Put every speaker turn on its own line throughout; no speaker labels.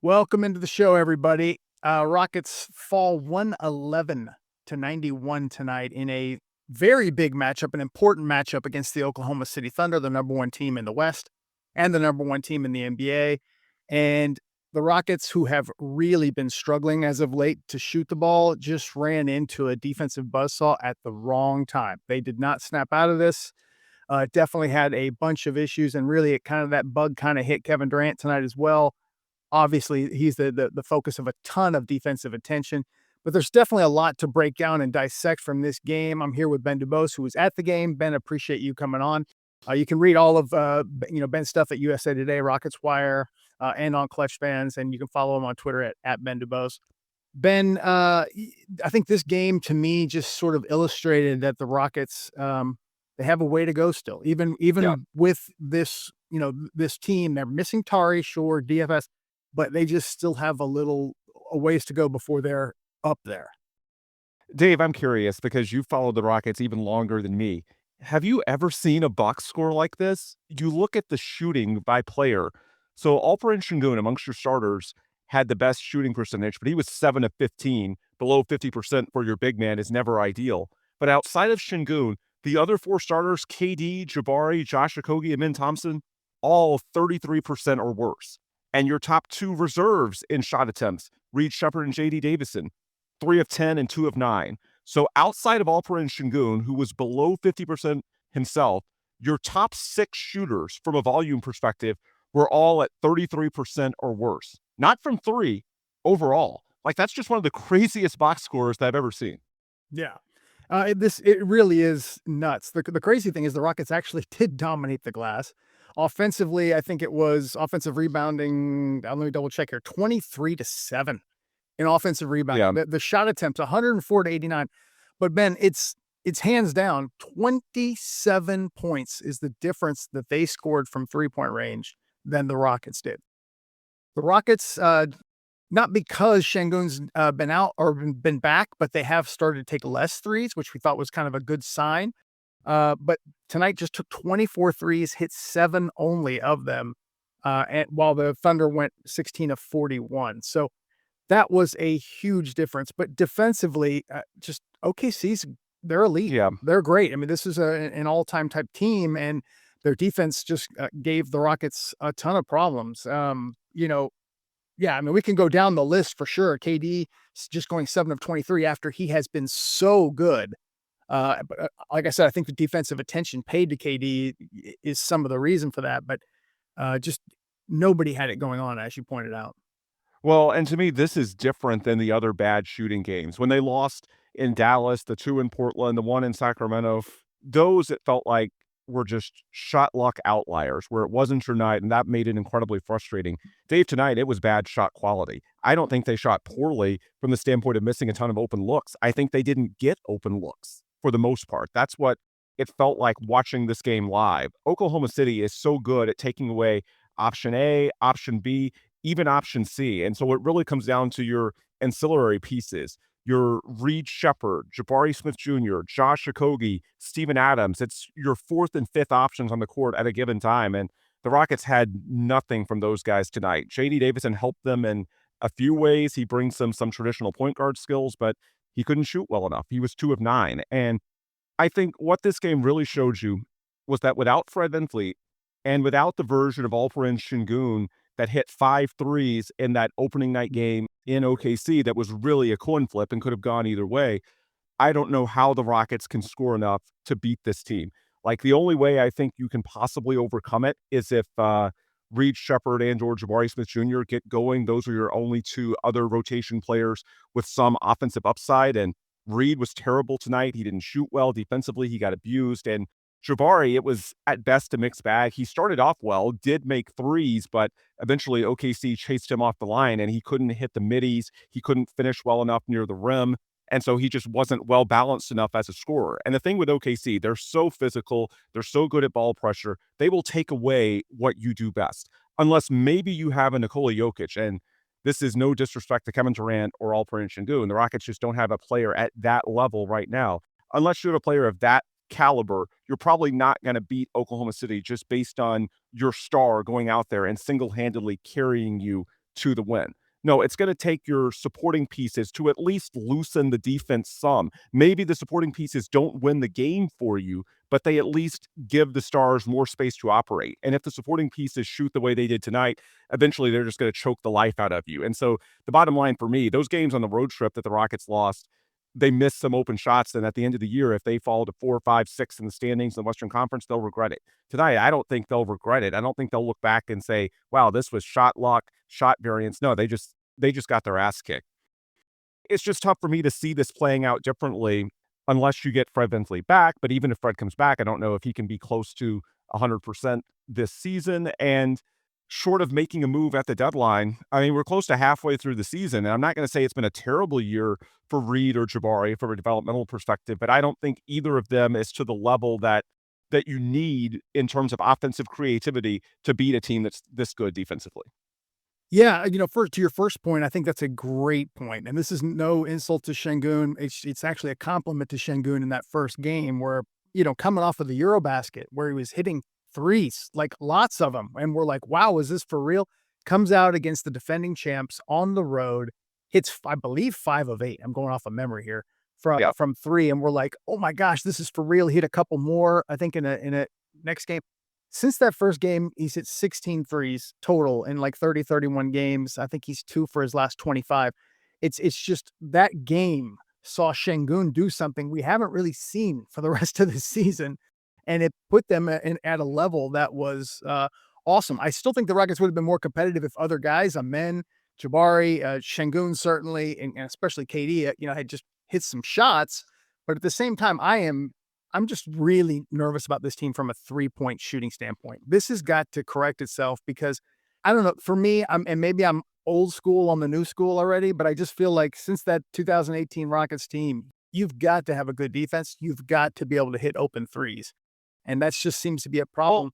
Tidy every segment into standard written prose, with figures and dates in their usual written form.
Welcome into the show, everybody. Rockets fall 111-91 tonight in a very big matchup, an important matchup against the Oklahoma City Thunder, the number one team in the West and the number one team in the NBA. And the Rockets, who have really been struggling as of late to shoot the ball, just ran into a defensive buzzsaw at the wrong time. They did not snap out of this. Definitely had a bunch of issues, and really, that bug kind of hit Kevin Durant tonight as well. Obviously, he's the focus of a ton of defensive attention, but there's definitely a lot to break down and dissect from this game. I'm here with Ben DuBose, who was at the game. Ben, appreciate you coming on. You can read all of Ben's stuff at USA Today, Rockets Wire, and on ClutchFans, and you can follow him on Twitter at Ben DuBose. Ben, I think this game to me just sort of illustrated that the Rockets they have a way to go still, even
Yeah.
with this this team. They're missing Tari, sure, DFS, but they just still have a ways to go before they're up there.
Dave, I'm curious because you followed the Rockets even longer than me. Have you ever seen a box score like this? You look at the shooting by player. So Alperen Şengün amongst your starters had the best shooting percentage, but he was 7 of 15. Below 50% for your big man is never ideal. But outside of Şengün, the other four starters, KD, Jabari, Josh Okogie, and Min Thompson, all 33% or worse. And your top two reserves in shot attempts, Reed Sheppard and JD Davison, 3 of 10 and 2 of 9. So outside of Alperen Şengün, who was below 50% himself, your top six shooters from a volume perspective were all at 33% or worse. Not from three, overall. Like, that's just one of the craziest box scores that I've ever seen.
Yeah. It really is nuts. The crazy thing is the Rockets actually did dominate the glass. Offensively, I think it was offensive rebounding. Let me double check here. 23-7 in offensive
Yeah.
rebounding. The shot attempts 104-89. But Ben, it's hands down 27 points is the difference that they scored from 3-point range than the Rockets did. The Rockets, not because Şengün's been out or been back, but they have started to take less threes, which we thought was kind of a good sign. But tonight just took 24 threes, hit 7 only of them, and while the Thunder went 16 of 41. So that was a huge difference. But defensively, just they're elite.
Yeah.
They're great. I mean, this is an all-time type team, and their defense just gave the Rockets a ton of problems. Yeah, I mean, we can go down the list for sure. KD is just going 7 of 23 after he has been so good. But like I said, I think the defensive attention paid to KD is some of the reason for that. But just nobody had it going on, as you pointed out.
Well, and to me, this is different than the other bad shooting games. When they lost in Dallas, the two in Portland, the one in Sacramento, those it felt like were just shot luck outliers where it wasn't your night, and that made it incredibly frustrating. Dave, tonight, it was bad shot quality. I don't think they shot poorly from the standpoint of missing a ton of open looks. I think they didn't get open looks for the most part. That's what it felt like watching this game live. Oklahoma City is so good at taking away option A, option B, even option C. And so it really comes down to your ancillary pieces, your Reed Sheppard, Jabari Smith Jr., Josh Okogie, Steven Adams. It's your fourth and fifth options on the court at a given time. And the Rockets had nothing from those guys tonight. JD Davison helped them in a few ways. He brings them some traditional point guard skills, but he couldn't shoot well enough. He was 2 of 9. And I think what this game really showed you was that without Fred VanVleet and without the version of Alperen Şengün that hit 5 threes in that opening night game in OKC that was really a coin flip and could have gone either way, I don't know how the Rockets can score enough to beat this team. Like, the only way I think you can possibly overcome it is if Reed Sheppard and or Jabari Smith Jr. get going. Those are your only two other rotation players with some offensive upside, and Reed was terrible tonight. He didn't shoot well defensively. He got abused. And Jabari, it was at best a mixed bag. He started off well, did make threes, but eventually OKC chased him off the line and he couldn't hit the middies. He couldn't finish well enough near the rim. And so he just wasn't well balanced enough as a scorer. And the thing with OKC, they're so physical. They're so good at ball pressure. They will take away what you do best, unless maybe you have a Nikola Jokic. And this is no disrespect to Kevin Durant or Alperen Şengün. The Rockets just don't have a player at that level right now. Unless you have a player of that caliber, you're probably not going to beat Oklahoma City just based on your star going out there and single-handedly carrying you to the win. No, it's going to take your supporting pieces to at least loosen the defense some. Maybe the supporting pieces don't win the game for you, but they at least give the stars more space to operate. And if the supporting pieces shoot the way they did tonight, eventually they're just going to choke the life out of you. And so the bottom line for me, those games on the road trip that the Rockets lost, they missed some open shots. And at the end of the year, if they fall to 4, 5, 6 in the standings in the Western Conference, they'll regret it. Tonight, I don't think they'll regret it. I don't think they'll look back and say, wow, this was shot luck, shot variance. No, they just got their ass kicked. It's just tough for me to see this playing out differently unless you get Fred VanVleet back. But even if Fred comes back, I don't know if he can be close to 100% this season. And short of making a move at the deadline, I mean, we're close to halfway through the season. And I'm not going to say it's been a terrible year for Reed or Jabari from a developmental perspective, but I don't think either of them is to the level that you need in terms of offensive creativity to beat a team that's this good defensively.
Yeah, to your first point, I think that's a great point, and this is no insult to Şengün. It's actually a compliment to Şengün in that first game where, coming off of the Eurobasket where he was hitting threes, like lots of them, and we're like, "Wow, is this for real?" Comes out against the defending champs on the road, hits, I believe, 5 of 8. I'm going off of memory here
Yeah.
from 3, and we're like, "Oh my gosh, this is for real." He hit a couple more, I think, in a next game. Since that first game, he's hit 16 threes total in like 30, 31 games. I think he's 2 for his last 25. It's just that game saw Şengün do something we haven't really seen for the rest of the season, and it put them at a level that was awesome. I still think the Rockets would have been more competitive if other guys, Amen, Jabari, Şengün certainly, and especially KD, had just hit some shots. But at the same time, I'm just really nervous about this team from a 3-point shooting standpoint. This has got to correct itself because I don't know, for me, and maybe I'm old school on the new school already, but I just feel like since that 2018 Rockets team, you've got to have a good defense. You've got to be able to hit open threes. And that just seems to be a problem.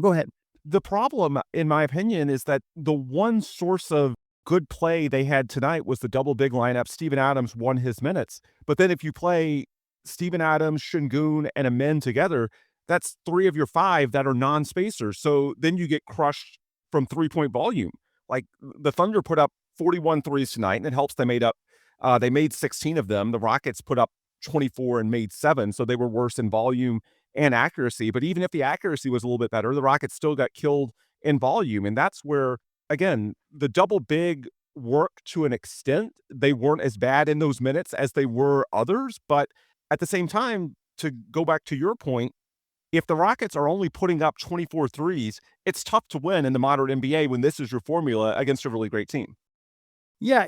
Go ahead.
The problem, in my opinion, is that the one source of good play they had tonight was the double big lineup. Steven Adams won his minutes. But then if you play Steven Adams, Şengün, and Amen together, that's 3 of your 5 that are non-spacers. So then you get crushed from 3-point volume. Like the Thunder put up 41 threes tonight, and it helps they made 16 of them. The Rockets put up 24 and made 7, so they were worse in volume and accuracy. But even if the accuracy was a little bit better, the Rockets still got killed in volume. And that's where, again, the double big work to an extent. They weren't as bad in those minutes as they were others, but at the same time, to go back to your point, if the Rockets are only putting up 24 threes, it's tough to win in the modern NBA when this is your formula against a really great team.
Yeah,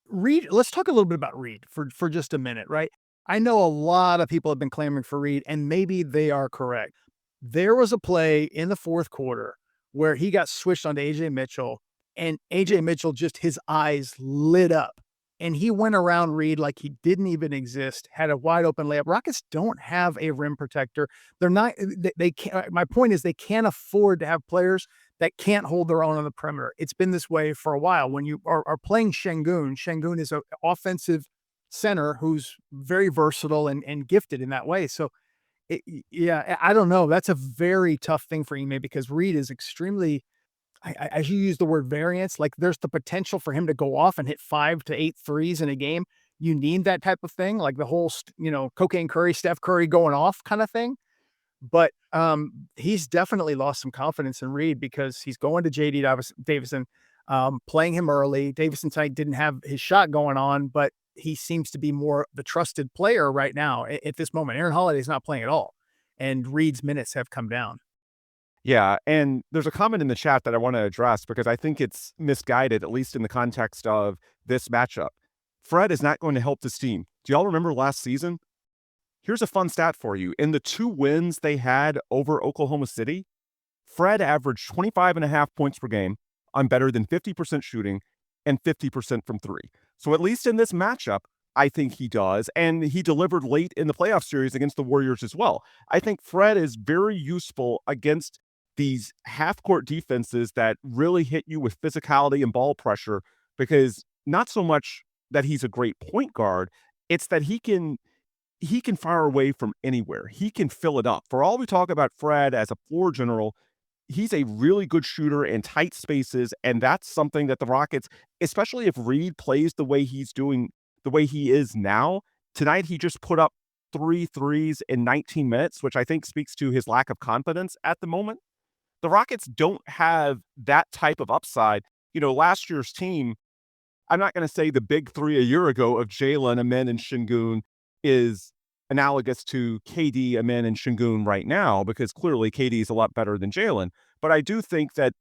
Reed, let's talk a little bit about Reed for just a minute, right? I know a lot of people have been clamoring for Reed, and maybe they are correct. There was a play in the fourth quarter where he got switched onto AJ Mitchell, and AJ Mitchell just his eyes lit up. And he went around Reed like he didn't even exist, had a wide open layup. Rockets don't have a rim protector. They're not, they can't, my point is they can't afford to have players that can't hold their own on the perimeter. It's been this way for a while. When you are playing Şengün is an offensive center who's very versatile and gifted in that way. So, yeah, I don't know. That's a very tough thing for Ime because Reed is extremely, as you use the word variance, like there's the potential for him to go off and hit 5 to 8 threes in a game. You need that type of thing, like the whole, Cocaine Curry, Steph Curry going off kind of thing. But he's definitely lost some confidence in Reed because he's going to JD Davison, playing him early. Davison tonight didn't have his shot going on, but he seems to be more the trusted player right now at this moment. Aaron Holiday's not playing at all, and Reed's minutes have come down.
Yeah, and there's a comment in the chat that I want to address because I think it's misguided, at least in the context of this matchup. Fred is not going to help this team. Do y'all remember last season? Here's a fun stat for you. In the 2 wins they had over Oklahoma City, Fred averaged 25.5 points per game on better than 50% shooting and 50% from 3. So at least in this matchup, I think he does. And he delivered late in the playoff series against the Warriors as well. I think Fred is very useful against these half-court defenses that really hit you with physicality and ball pressure, because not so much that he's a great point guard, it's that he can fire away from anywhere. He can fill it up. For all we talk about Fred as a floor general, he's a really good shooter in tight spaces, and that's something that the Rockets, especially if Reed plays the way he is now. Tonight, he just put up 3 threes in 19 minutes, which I think speaks to his lack of confidence at the moment. The Rockets don't have that type of upside. Last year's team, I'm not gonna say the big 3 a year ago of Jalen, Amen, and Şengün is analogous to KD, Amen, and Şengün right now, because clearly KD is a lot better than Jalen. But I do think that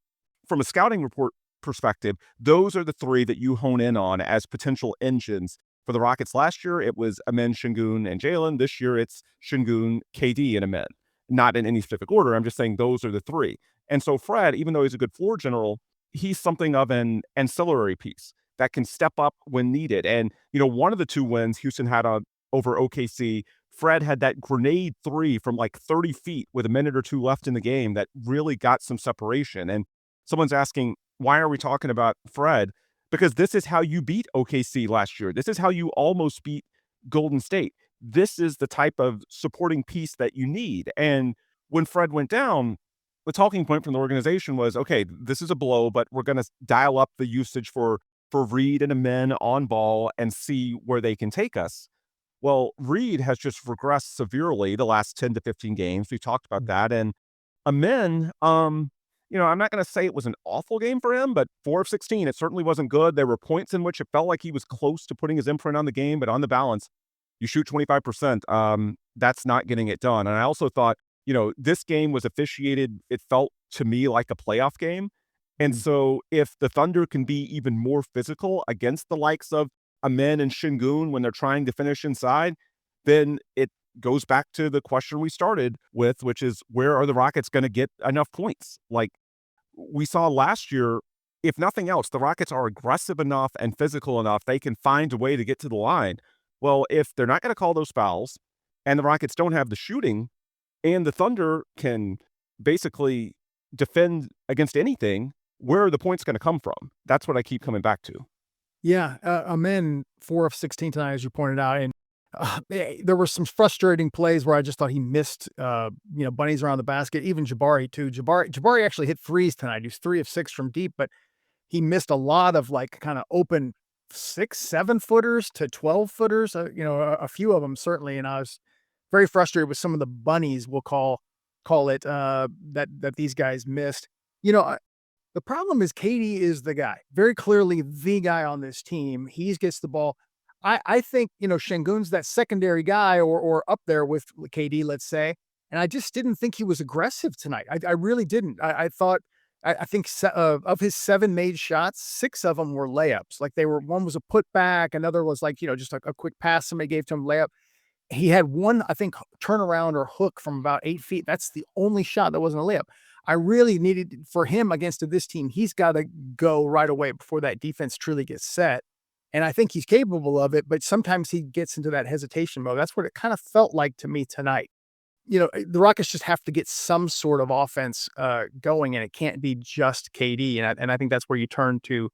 from a scouting report perspective, those are the 3 that you hone in on as potential engines. For the Rockets last year, it was Amen, Şengün, and Jalen. This year, it's Şengün, KD, and Amen. Not in any specific order. I'm just saying those are the 3. And so Fred, even though he's a good floor general, he's something of an ancillary piece that can step up when needed. And, one of the 2 wins Houston had over OKC, Fred had that grenade 3 from like 30 feet with a minute or 2 left in the game that really got some separation. And someone's asking, why are we talking about Fred? Because this is how you beat OKC last year. This is how you almost beat Golden State. This is the type of supporting piece that you need. And when Fred went down, the talking point from the organization was, okay, this is a blow, but we're going to dial up the usage for Reed and Amen on ball and see where they can take us. Well, Reed has just regressed severely the last 10 to 15 games. We talked about that. And Amen, I'm not going to say it was an awful game for him, but 4 of 16, it certainly wasn't good. There were points in which it felt like he was close to putting his imprint on the game, but on the balance, you shoot 25%. That's not getting it done. And I also thought, this game was officiated, it felt to me like a playoff game. And so if the Thunder can be even more physical against the likes of Amen and Şengün when they're trying to finish inside, then it goes back to the question we started with, which is, where are the Rockets going to get enough points? Like we saw last year, if nothing else, the Rockets are aggressive enough and physical enough, they can find a way to get to the line. Well, if they're not going to call those fouls and the Rockets don't have the shooting and the Thunder can basically defend against anything, where are the points going to come from? That's what I keep coming back to.
Yeah, Amen, 4 of 16 tonight, as you pointed out, and there were some frustrating plays where I just thought he missed, bunnies around the basket. Even Jabari too. Jabari actually hit threes tonight. He was 3 of 6 from deep, but he missed a lot of like kind of open 6, 7-footers to 12-footers. A few of them certainly, and I was very frustrated with some of the bunnies. We'll call it that these guys missed. The problem is KD is the guy, very clearly the guy on this team. He gets the ball. I think, Şengün's that secondary guy or up there with KD, let's say. And I just didn't think he was aggressive tonight. I really didn't. I thought, I think of his 7 made shots, 6 of them were layups. Like one was a putback. Another was like, just a quick pass somebody gave to him, layup. He had one, I think, turnaround or hook from about 8 feet. That's the only shot that wasn't a layup. I really needed for him against this team. He's got to go right away before that defense truly gets set. And I think he's capable of it, but sometimes he gets into that hesitation mode. That's what it kind of felt like to me tonight. The Rockets just have to get some sort of offense going, and it can't be just KD. And I think that's where you turn to,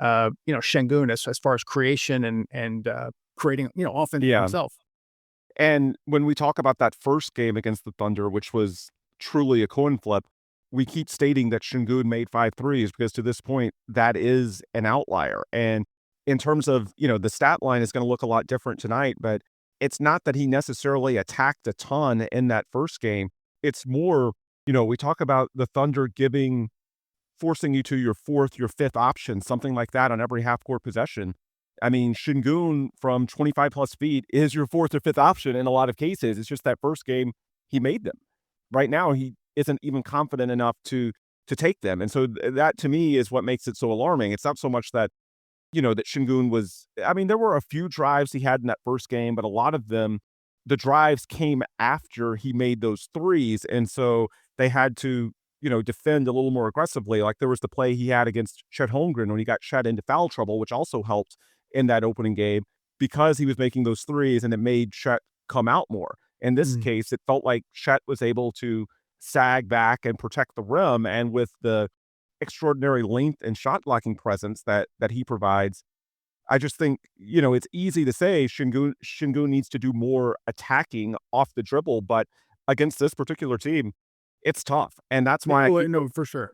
Şengün as far as creation and creating, offense himself.
And when we talk about that first game against the Thunder, which was truly a coin flip, we keep stating that Şengün made 5 threes because to this point, that is an outlier. And in terms of, the stat line is going to look a lot different tonight, but it's not that he necessarily attacked a ton in that first game. It's more, we talk about the Thunder forcing you to your 4th, your 5th option, something like that on every half-court possession. I mean, Şengün from 25 plus feet is your 4th or 5th option in a lot of cases. It's just that first game he made them. Right now, he isn't even confident enough to take them. And so that to me is what makes it so alarming. It's not so much that, that Şengün was, there were a few drives he had in that first game, but a lot of them, the drives came after he made those threes. And so they had to, defend a little more aggressively. Like there was the play he had against Chet Holmgren when he got Chet into foul trouble, which also helped in that opening game because he was making those threes and it made Chet come out more. In this case, it felt like Chet was able to sag back and protect the rim. And with the extraordinary length and shot blocking presence that he provides, I just think, it's easy to say Şengün needs to do more attacking off the dribble, but against this particular team, it's tough. And that's why
No, for sure.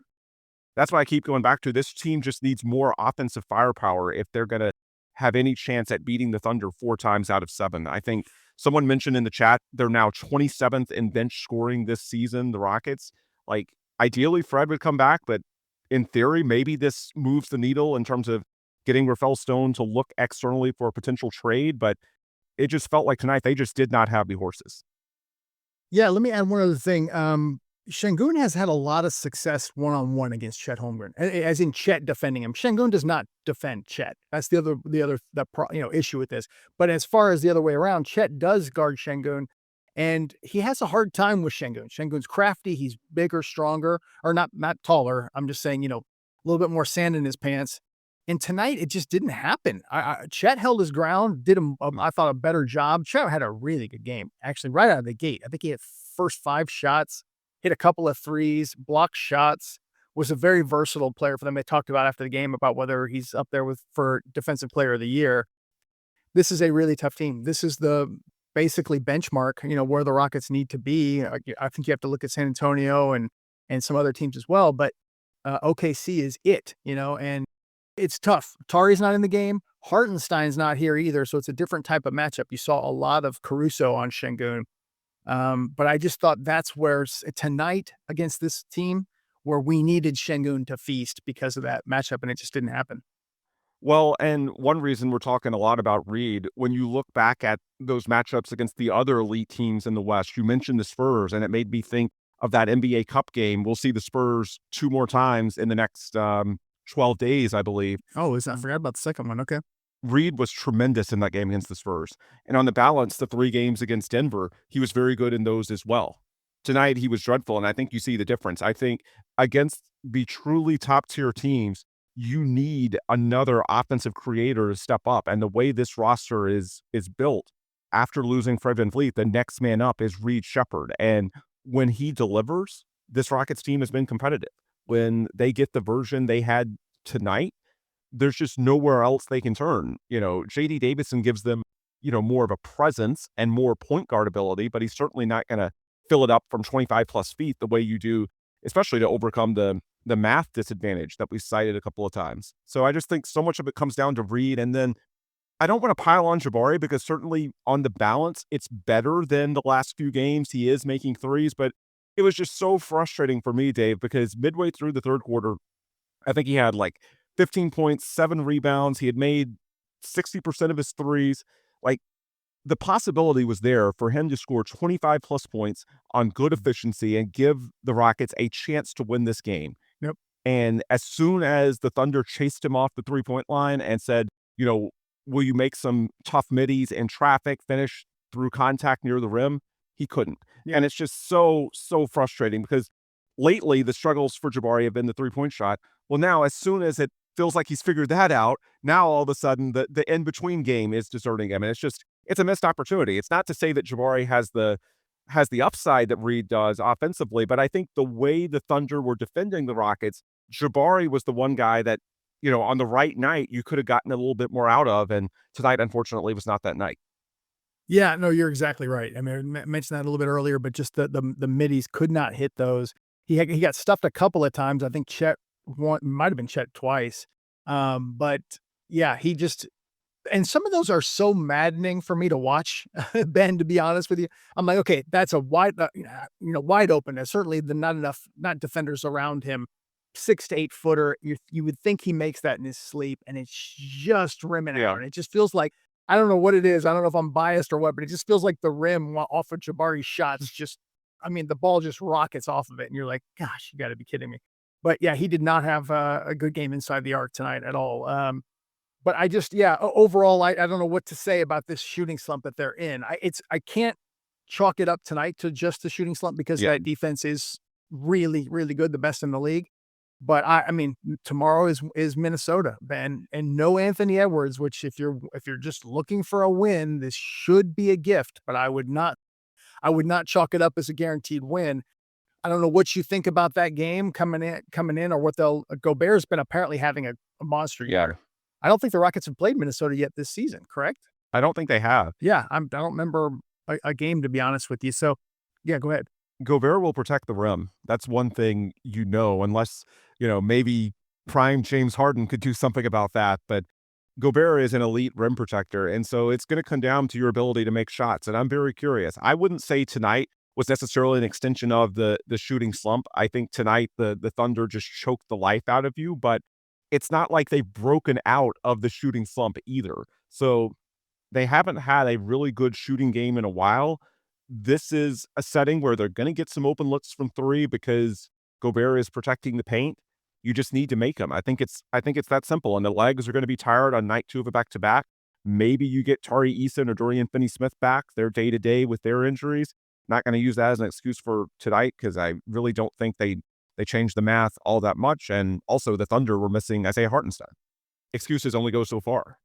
I keep going back to this team just needs more offensive firepower if they're going to have any chance at beating the Thunder 4 times out of 7. I think someone mentioned in the chat they're now 27th in bench scoring this season, the Rockets. Like, ideally, Fred would come back, but in theory, maybe this moves the needle in terms of getting Rafael Stone to look externally for a potential trade. But it just felt like tonight they just did not have the horses.
Yeah, let me add one other thing. Şengün has had a lot of success one-on-one against Chet Holmgren, as in Chet defending him. Şengün does not defend Chet. That's the issue with this. But as far as the other way around, Chet does guard Şengün, and he has a hard time with Şengün. Şengün's crafty. He's bigger, stronger, or not taller. I'm just saying, a little bit more sand in his pants. And tonight, it just didn't happen. Chet held his ground, did I thought, a better job. Chet had a really good game, actually, right out of the gate. I think he had first 5 shots, hit a couple of threes, blocked shots, was a very versatile player for them. They talked about after the game about whether he's up there for Defensive Player of the Year. This is a really tough team. This is the basically benchmark, where the Rockets need to be. I think you have to look at San Antonio and some other teams as well, but OKC is it, and it's tough. Tari's not in the game. Hartenstein's not here either, so it's a different type of matchup. You saw a lot of Caruso on Şengün. But I just thought that's where tonight against this team where we needed Şengün to feast because of that matchup, and it just didn't happen.
Well, and one reason we're talking a lot about Reed, when you look back at those matchups against the other elite teams in the West, you mentioned the Spurs, and it made me think of that NBA Cup game. We'll see the Spurs 2 more times in the next 12 days, I believe.
Oh, I forgot about the second one. Okay.
Reed was tremendous in that game against the Spurs. And on the balance, the 3 games against Denver, he was very good in those as well. Tonight, he was dreadful, and I think you see the difference. I think against the truly top-tier teams, you need another offensive creator to step up. And the way this roster is built, after losing Fred VanVleet, the next man up is Reed Sheppard. And when he delivers, this Rockets team has been competitive. When they get the version they had tonight, there's just nowhere else they can turn. J.D. Davison gives them, more of a presence and more point guard ability, but he's certainly not going to fill it up from 25 plus feet the way you do, especially to overcome the math disadvantage that we cited a couple of times. So I just think so much of it comes down to Reed. And then I don't want to pile on Jabari because certainly on the balance, it's better than the last few games. He is making threes, but it was just so frustrating for me, Dave, because midway through the third quarter, I think he had like 15 points, 7 rebounds. He had made 60% of his threes. Like, the possibility was there for him to score 25 plus points on good efficiency and give the Rockets a chance to win this game.
Yep.
And as soon as the Thunder chased him off the 3-point line and said, will you make some tough middies in traffic, finish through contact near the rim? He couldn't. Yeah. And it's just so frustrating because lately the struggles for Jabari have been the 3-point shot. Well, now as soon as it feels like he's figured that out, now all of a sudden the in-between game is deserting him. And it's a missed opportunity. It's not to say that Jabari has the upside that Reed does offensively, but I think the way the Thunder were defending the Rockets, Jabari was the one guy that, on the right night, you could have gotten a little bit more out of. And tonight, unfortunately, was not that night.
Yeah, no, you're exactly right. I mean, I mentioned that a little bit earlier, but just the middies could not hit those. He got stuffed a couple of times. I think Chet might have been Chet twice. But yeah, and some of those are so maddening for me to watch, Ben, to be honest with you. I'm like, okay, that's a wide open. There's certainly not defenders around him. 6 to 8 footer. You would think he makes that in his sleep, and it's just rimming out. And it just feels like, I don't know what it is. I don't know if I'm biased or what, but it just feels like the rim off of Jabari's shots the ball just rockets off of it. And you're like, gosh, you got to be kidding me. But yeah, he did not have a good game inside the arc tonight at all. But overall, I don't know what to say about this shooting slump that they're in. I can't chalk it up tonight to just the shooting slump because that defense is really, really good, the best in the league. But I mean, tomorrow is Minnesota, Ben, and no Anthony Edwards, which if you're just looking for a win, this should be a gift, but I would not chalk it up as a guaranteed win. I don't know what you think about that game coming in or what Gobert's been apparently having a monster year. I don't think the Rockets have played Minnesota yet this season, correct?
I don't think they have.
Yeah, I don't remember a game, to be honest with you. So, yeah, go ahead.
Gobert will protect the rim. That's one thing, unless, maybe prime James Harden could do something about that. But Gobert is an elite rim protector. And so it's going to come down to your ability to make shots. And I'm very curious. I wouldn't say tonight was necessarily an extension of the shooting slump. I think tonight the Thunder just choked the life out of you, but it's not like they've broken out of the shooting slump either. So they haven't had a really good shooting game in a while. This is a setting where they're going to get some open looks from three because Gobert is protecting the paint. You just need to make them. I think it's that simple. And the legs are going to be tired on night 2 of a back to back. Maybe you get Tari Eason or Dorian Finney-Smith back. They're day to day with their injuries. Not going to use that as an excuse for tonight because I really don't think they changed the math all that much. And also the Thunder were missing Isaiah Hartenstein. Excuses only go so far.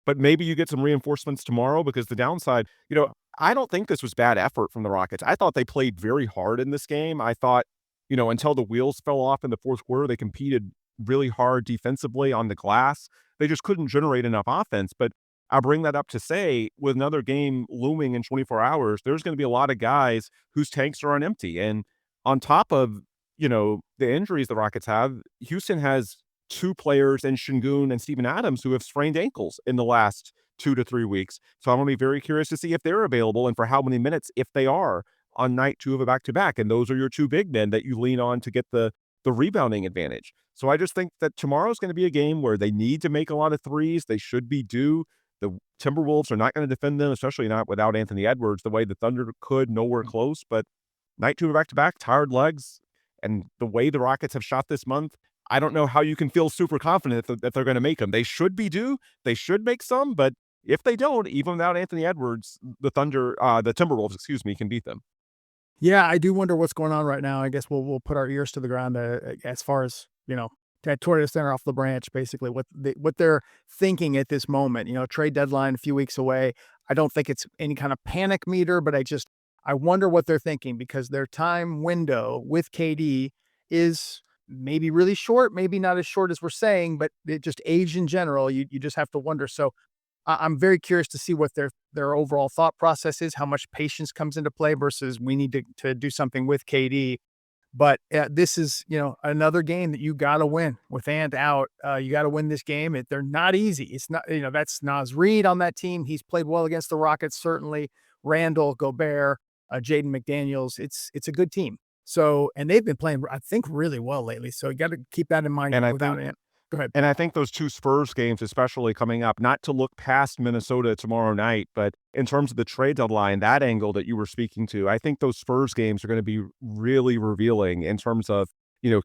But maybe you get some reinforcements tomorrow because the downside, I don't think this was bad effort from the Rockets. I thought they played very hard in this game. I thought, until the wheels fell off in the fourth quarter, they competed really hard defensively on the glass. They just couldn't generate enough offense. But I bring that up to say, with another game looming in 24 hours, there's going to be a lot of guys whose tanks are on empty. And on top of, the injuries the Rockets have, Houston has 2 players in Şengün and Steven Adams who have sprained ankles in the last 2 to 3 weeks. So I'm going to be very curious to see if they're available and for how many minutes, if they are, on night 2 of a back-to-back. And those are your 2 big men that you lean on to get the rebounding advantage. So I just think that tomorrow's going to be a game where they need to make a lot of threes. They should be due. The Timberwolves are not going to defend them, especially not without Anthony Edwards, the way the Thunder could, nowhere close. But night 2 of a back-to-back, tired legs, and the way the Rockets have shot this month, I don't know how you can feel super confident that they're going to make them. They should be due. They should make some, but if they don't, even without Anthony Edwards, the Timberwolves, can beat them.
Yeah, I do wonder what's going on right now. I guess we'll put our ears to the ground as far as toward the center off the branch, basically what they're thinking at this moment. Trade deadline a few weeks away. I don't think it's any kind of panic meter, but I wonder what they're thinking because their time window with KD is maybe really short, maybe not as short as we're saying, but it just age in general. You just have to wonder. So I'm very curious to see what their overall thought process is, how much patience comes into play versus we need to do something with KD. But this is, another game that you got to win with Ant out. You got to win this game. They're not easy. It's not, that's Naz Reid on that team. He's played well against the Rockets, certainly. Randall, Gobert, Jaden McDaniels. It's a good team. So, and they've been playing, I think, really well lately. So you got to keep that in mind without Ant. Go ahead.
And I think those 2 Spurs games, especially coming up, not to look past Minnesota tomorrow night, but in terms of the trade deadline, that angle that you were speaking to, I think those Spurs games are going to be really revealing in terms of,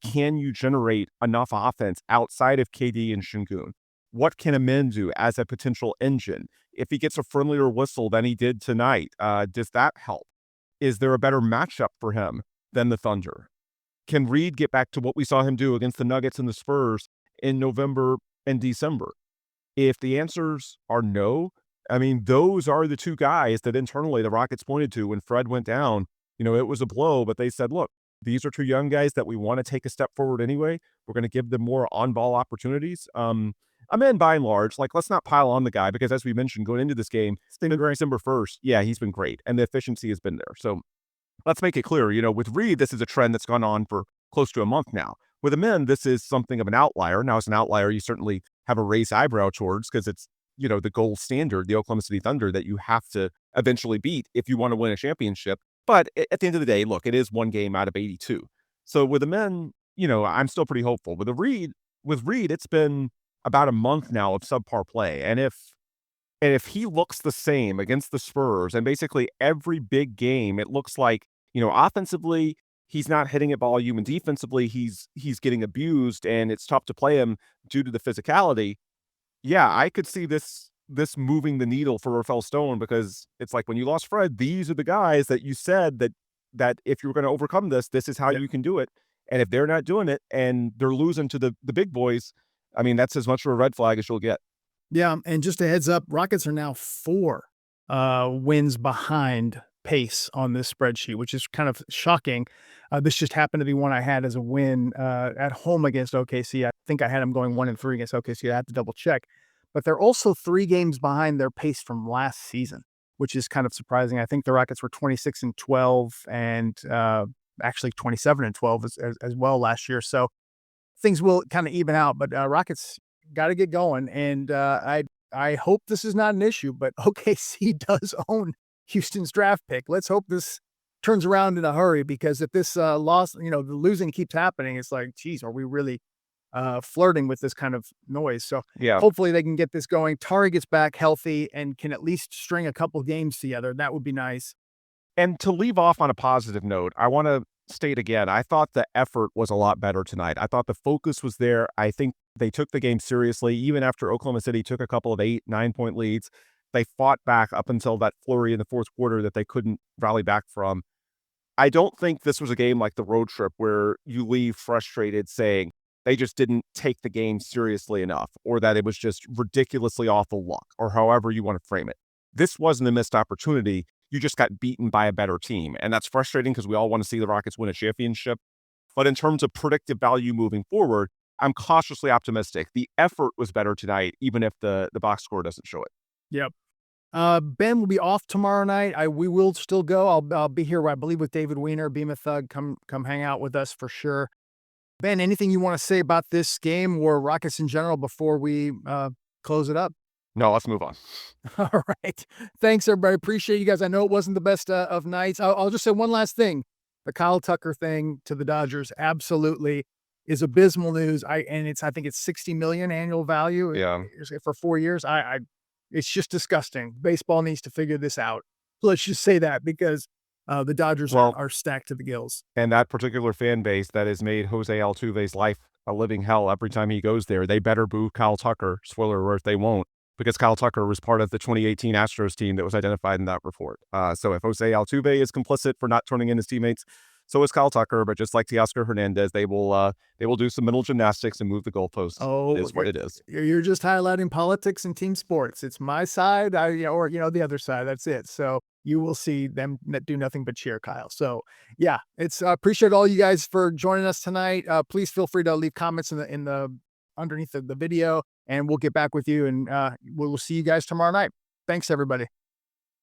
can you generate enough offense outside of KD and Şengün? What can Amin do as a potential engine? If he gets a friendlier whistle than he did tonight, does that help? Is there a better matchup for him than the Thunder? Can Reid get back to what we saw him do against the Nuggets and the Spurs in November and December? If the answers are no, I mean, those are the 2 guys that internally the Rockets pointed to when Fred went down. It was a blow, but they said, look, these are 2 young guys that we want to take a step forward anyway. We're going to give them more on-ball opportunities. I'm in by and large, let's not pile on the guy because as we mentioned, going into this game, December 1st, yeah, he's been great. And the efficiency has been there. So let's make it clear, with Reid, this is a trend that's gone on for close to a month now. With the men, this is something of an outlier. Now, as an outlier, you certainly have a raised eyebrow towards because it's, the gold standard, the Oklahoma City Thunder that you have to eventually beat if you want to win a championship. But at the end of the day, look, it is 1 game out of 82. So with the men, I'm still pretty hopeful. With Reid, it's been about a month now of subpar play. And if he looks the same against the Spurs and basically every big game, it looks like, offensively, he's not hitting at volume, and defensively, he's getting abused, and it's tough to play him due to the physicality. Yeah, I could see this moving the needle for Rafael Stone because it's like when you lost Fred, these are the guys that you said that if you're going to overcome this is how you can do it. And if they're not doing it and they're losing to the big boys, I mean, that's as much of a red flag as you'll get.
Yeah, and just a heads up, Rockets are now 4 wins behind pace on this spreadsheet, which is kind of shocking. This just happened to be one I had as a win at home against OKC. I think I had them going 1-3 against OKC. I have to double check. But they're also 3 games behind their pace from last season. which is kind of surprising. I think the Rockets were 26-12 and actually 27-12 as well last year. So things will kind of even out, but Rockets got to get going. And I hope this is not an issue, but OKC does own Houston's draft pick. Let's hope this turns around in a hurry, because if this loss, the losing keeps happening, it's like, geez, are we really flirting with this kind of noise? So
Yeah.
hopefully they can get this going. Tari gets back healthy and can at least string a couple games together. That would be nice.
And to leave off on a positive note, I want to state again, I thought the effort was a lot better tonight. I thought the focus was there. I think they took the game seriously, even after Oklahoma City took a couple of 8-9 point leads. They fought back up until that flurry in the fourth quarter that they couldn't rally back from. I don't think this was a game like the road trip where you leave frustrated saying they just didn't take the game seriously enough, or that it was just ridiculously awful luck, or however you want to frame it. This wasn't a missed opportunity. You just got beaten by a better team. And that's frustrating because we all want to see the Rockets win a championship. But in terms of predictive value moving forward, I'm cautiously optimistic. The effort was better tonight, even if the box score doesn't show it.
Yep. Ben will be off tomorrow night. We will still go. I'll be here, I believe, with David Weiner, Beam a Thug. Come hang out with us for sure. Ben, anything you want to say about this game or Rockets in general before we close it up?
No, let's move on.
All right. Thanks, everybody. Appreciate you guys. I know it wasn't the best of nights. I'll just say one last thing. The Kyle Tucker thing to the Dodgers absolutely is abysmal news. I think it's $60 million annual value.
Yeah.
For 4 years. It's just disgusting. Baseball needs to figure this out. Let's just say that, because the Dodgers are stacked to the gills.
And that particular fan base that has made Jose Altuve's life a living hell every time he goes there, they better boo Kyle Tucker. Spoiler alert, they won't, because Kyle Tucker was part of the 2018 Astros team that was identified in that report. So if Jose Altuve is complicit for not turning in his teammates, so is Kyle Tucker. But just like Teoscar Hernandez, they will do some mental gymnastics and move the goalposts.
Oh,
is what it is.
You're just highlighting politics and team sports. It's my side, or the other side. That's it. So you will see them do nothing but cheer Kyle. So yeah, it's appreciate all you guys for joining us tonight. Please feel free to leave comments in the underneath the video, and we'll get back with you, and we'll see you guys tomorrow night. Thanks, everybody.